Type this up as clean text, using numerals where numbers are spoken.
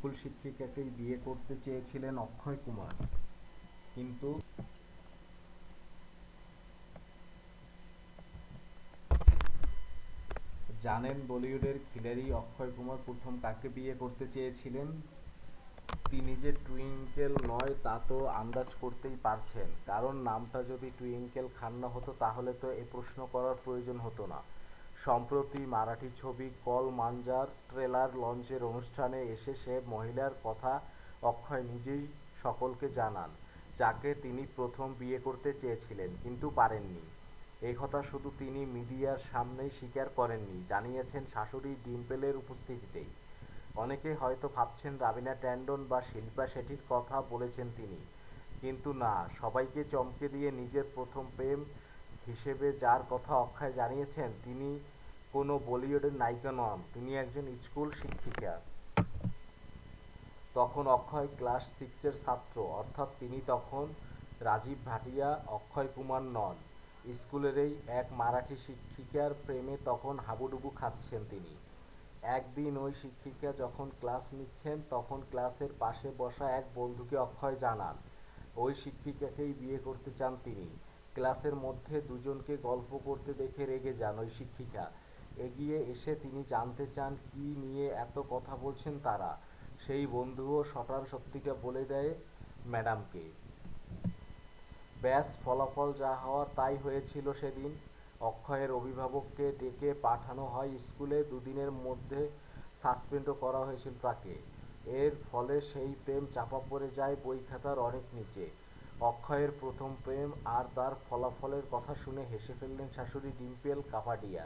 School শিক্ষিকাকেই বিয়ে করতে চেয়েছিলেন অক্ষয় কুমার। কিন্তু জানেন বলিউডের খিলাড়ি অক্ষয় কুমার প্রথম কাকে বিয়ে করতে চেয়েছিলেন? তিনি যে টুইঙ্কেল নয় তা তো আন্দাজ করতেই পারছেন, কারণ নামটা যদি টুইঙ্কেল খান্না হতো তাহলে তো এ প্রশ্ন করার প্রয়োজন হতো না। সম্প্রতি মারাঠি ছবি কল মাঞ্জার ট্রেলার লঞ্চের অনুষ্ঠানে এসে সে মহিলার কথা অক্ষয় নিজেই সকলকে জানান, যাকে তিনি প্রথম বিয়ে করতে চেয়েছিলেন কিন্তু পারেননি। এই কথা শুধু তিনি মিডিয়ার সামনেই স্বীকার করেননি, জানিয়েছেন শাশুড়ি ডিম্পলের উপস্থিতিতেই। অনেকেই হয়তো ভাবছেন রাবিনা ট্যান্ডন বা শিল্পা শেঠির কথা বলেছেন তিনি, কিন্তু না, সবাইকে চমকে দিয়ে নিজের প্রথম প্রেম হিসেবে যার কথা অক্ষয় জানিয়েছেন তিনি কোনো বলিউডের নায়িকা নন, তিনি একজন স্কুল শিক্ষিকা। তখন অক্ষয় ক্লাস সিক্সের ছাত্র, অর্থাৎ তিনি তখন রাজীব ভাটিয়া, অক্ষয় কুমার নন। স্কুলেরই এক মারাঠি শিক্ষিকার প্রেমে তখন হাবুডুবু খাচ্ছেন তিনি। একদিন ওই শিক্ষিকা যখন ক্লাস নিচ্ছেন তখন ক্লাসের পাশে বসা এক বন্ধুকে অক্ষয় জানান ওই শিক্ষিকাকেই বিয়ে করতে চান তিনি। ক্লাসের মধ্যে দুজনকে গল্প করতে দেখে রেগে যান ওই শিক্ষিকা। এগিয়ে এসে তিনি জানতে চান কী নিয়ে এত কথা বলছেন তারা। সেই বন্ধুও সটার সত্যিটা বলে দেয় ম্যাডামকে। ব্যাস, ফলাফল যা হওয়ার তাই হয়েছিল সেদিন। অক্ষয়ের অভিভাবককে ডেকে পাঠানো হয় স্কুলে, দুদিনের মধ্যে সাসপেন্ডও করা হয়েছিল তাকে। এর ফলে সেই প্রেম চাপা পড়ে যায় বই খাতার অনেক নিচে। অক্ষয়ের প্রথম প্রেম আর তার ফলাফলের কথা শুনে হেসে ফেললেন শাশুড়ি ডিম্পল কাপাডিয়া।